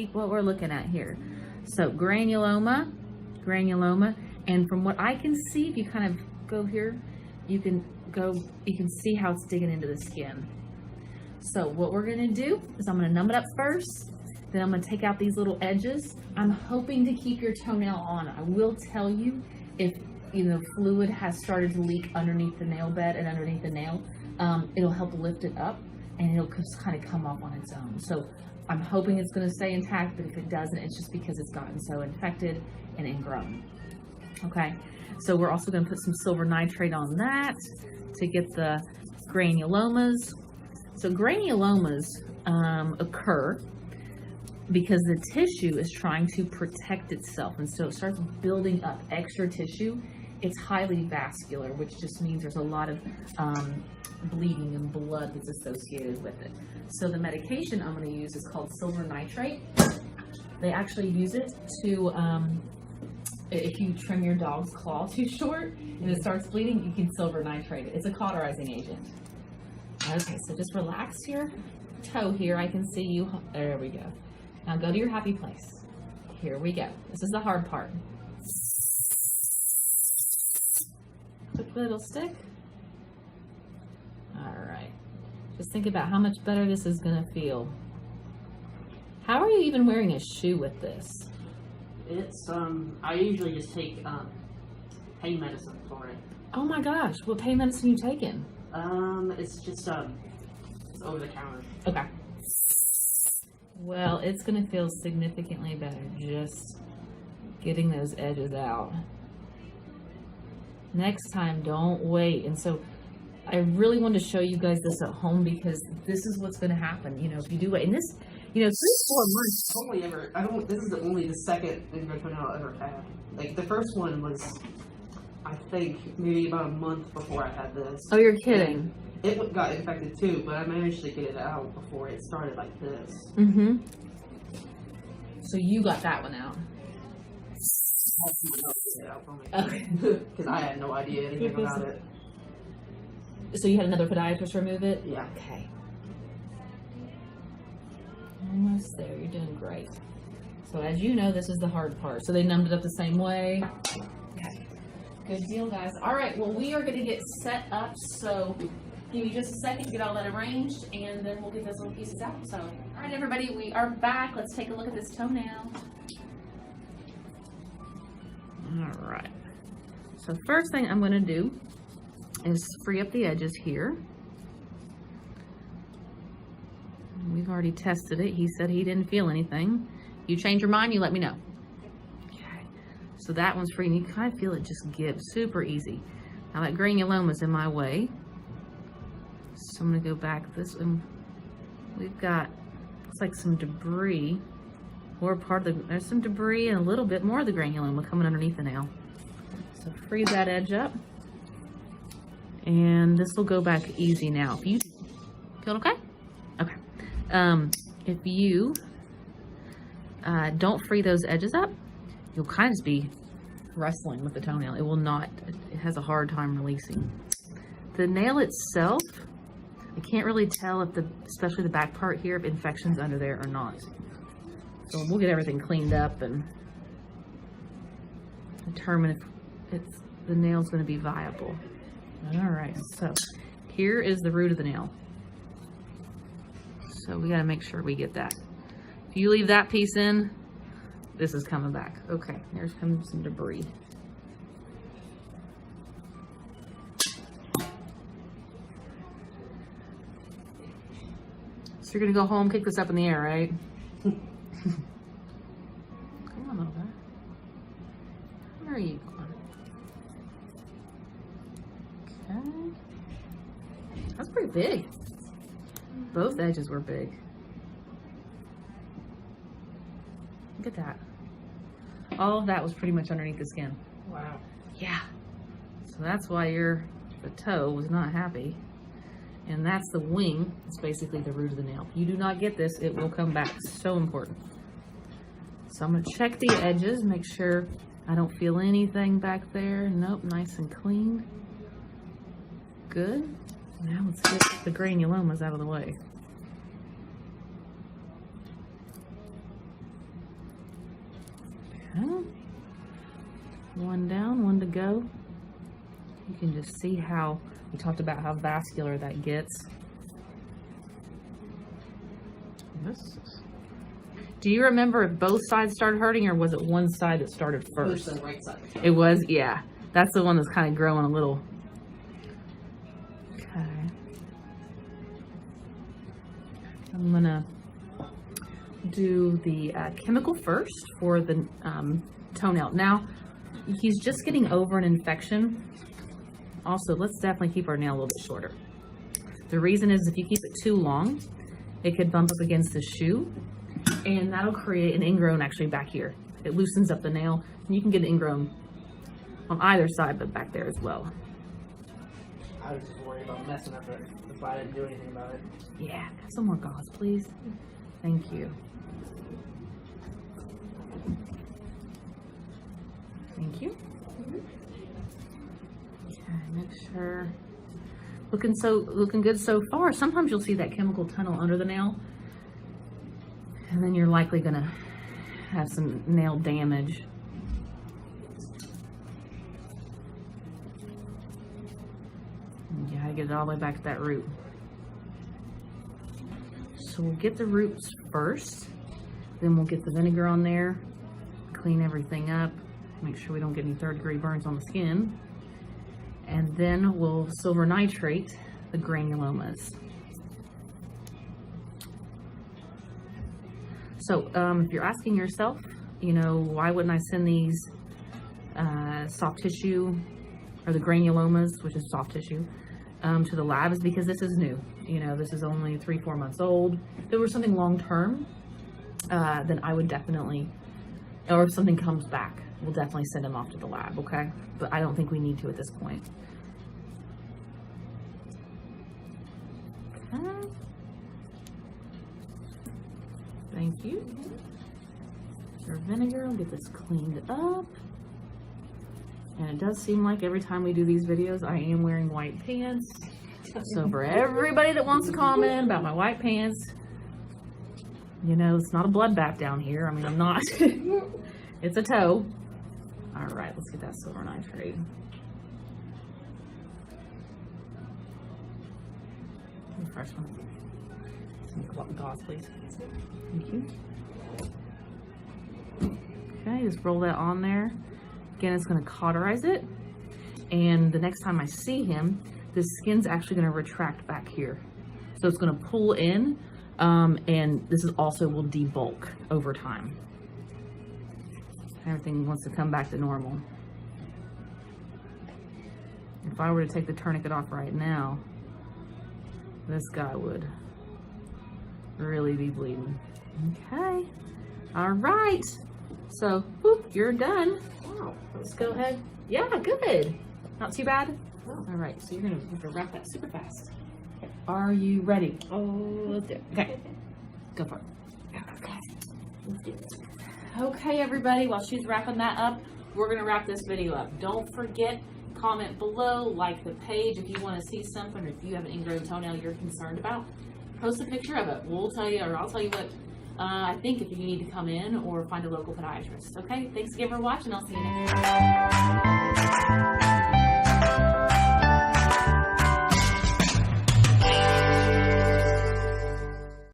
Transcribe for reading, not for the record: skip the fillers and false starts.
what we're looking at here. So granuloma, and from what I can see, if you kind of go here, you can see how it's digging into the skin. So what we're gonna do is I'm gonna numb it up first, then I'm gonna take out these little edges. I'm hoping to keep your toenail on. I will tell you if fluid has started to leak underneath the nail bed and underneath the nail, it'll help lift it up and it'll just kind of come off on its own. So I'm hoping it's gonna stay intact, but if it doesn't, it's just because it's gotten so infected and ingrown. Okay, so we're also gonna put some silver nitrate on that to get the granulomas. So granulomas occur because the tissue is trying to protect itself, and so it starts building up extra tissue. It's highly vascular, which just means there's a lot of bleeding and blood that's associated with it. So the medication I'm going to use is called silver nitrate. They actually use it to, if you trim your dog's claw too short and it starts bleeding, you can silver nitrate it. It's a cauterizing agent. Okay, so just relax your toe here. I can see you. There we go. Now go to your happy place. Here we go. This is the hard part. Quick little stick. All right. Just think about how much better this is going to feel. How are you even wearing a shoe with this? It's, I usually just take pain medicine for it. Oh my gosh. What pain medicine are you taking? It's just, it's over the counter. Okay. Well, it's going to feel significantly better just getting those edges out. Next time, don't wait. And so I really wanted to show you guys this at home because this is what's going to happen. If you do wait. And this, 3 or 4 months. This is only the second ingrown I'll ever had. Like, the first one was, I think, maybe about a month before I had this. Oh, you're kidding. It got infected too, but I managed to get it out before it started like this. Mm-hmm. So you got that one out. Okay. Because I had no idea anything about it. So you had another podiatrist remove it? Yeah. Okay. Almost there. You're doing great. So as you know, this is the hard part. So they numbed it up the same way. Okay. Good deal, guys. All right. Well, we are going to get set up. So give me just a second to get all that arranged, and then we'll get those little pieces out. So, all right, everybody, we are back. Let's take a look at this toenail. All right. So first thing I'm going to do is free up the edges here. We've already tested it. He said he didn't feel anything. You change your mind, you let me know. Okay. So that one's free, and you kind of feel it just give super easy. Now that granuloma's in my way. So I'm going to go back this way. We've got, looks like some debris, or part of the, there's some debris and a little bit more of the granuloma coming underneath the nail. So freeze that edge up. And this will go back easy now. If you feel okay? Okay. If you don't free those edges up, you'll kind of just be wrestling with the toenail. It will not, it has a hard time releasing. The nail itself, I can't really tell if especially the back part here, if infection's under there or not. So we'll get everything cleaned up and determine if the nail's going to be viable. All right, so here is the root of the nail. So we got to make sure we get that. If you leave that piece in, this is coming back. Okay, here's some debris. So you're gonna go home, kick this up in the air, right? Come on over. Where are you going? Okay. That's pretty big. Both edges were big. Look at that. All of that was pretty much underneath the skin. Wow. Yeah. So that's why the toe was not happy. And that's the wing. It's basically the root of the nail. If you do not get this, it will come back. So important. So I'm going to check the edges, make sure I don't feel anything back there. Nope, nice and clean. Good. Now let's get the granulomas out of the way. Okay. One down, one to go. You can just see how we talked about how vascular that gets. This. Do you remember if both sides started hurting or was it one side that started first? It was the right side. It was, yeah. That's the one that's kind of growing a little. Okay. I'm gonna do the chemical first for the toenail. Now, he's just getting over an infection. Also, let's definitely keep our nail a little bit shorter. The reason is if you keep it too long, it could bump up against the shoe, and that'll create an ingrown actually back here. It loosens up the nail, and you can get an ingrown on either side, but back there as well. I was just worried about messing up it if I didn't do anything about it. Yeah, have some more gauze, please. Thank you. Thank you. Okay, make sure. Looking good so far. Sometimes you'll see that chemical tunnel under the nail, and then you're likely gonna have some nail damage. You gotta get it all the way back to that root. So we'll get the roots first, then we'll get the vinegar on there, clean everything up, make sure we don't get any third-degree burns on the skin, and then we'll silver nitrate the granulomas. So if you're asking yourself, you know, why wouldn't I send these soft tissue, or the granulomas, which is soft tissue, to the lab, is because this is new. You know, this is only 3-4 months old. If it were something long-term, then I would definitely, or if something comes back, we'll definitely send them off to the lab, okay? But I don't think we need to at this point. Okay. Thank you. Our vinegar, I'll get this cleaned up. And it does seem like every time we do these videos, I am wearing white pants. So for everybody that wants to comment about my white pants, you know, it's not a bloodbath down here. I mean, I'm not. It's a toe. All right, let's get that silver nitrate. The first one. Some gauze, please. Thank you. Okay, just roll that on there. Again, it's going to cauterize it. And the next time I see him, the skin's actually going to retract back here. So it's going to pull in, and this is also will debulk over time. Everything wants to come back to normal. If I were to take the tourniquet off right now, this guy would really be bleeding. Okay. All right. So, whoop, you're done. Wow. Let's go ahead. Yeah, good. Not too bad. Oh. All right. So you're going to have to wrap that super fast. Okay. Are you ready? Oh, let's do it. Okay. Go for it. Okay. Let's do it. Okay, everybody, while she's wrapping that up, we're going to wrap this video up. Don't forget, comment below, like the page if you want to see something, or if you have an ingrown toenail you're concerned about, post a picture of it. We'll tell you, or I'll tell you what I think if you need to come in or find a local podiatrist. Okay, thanks again for watching. I'll see you next time.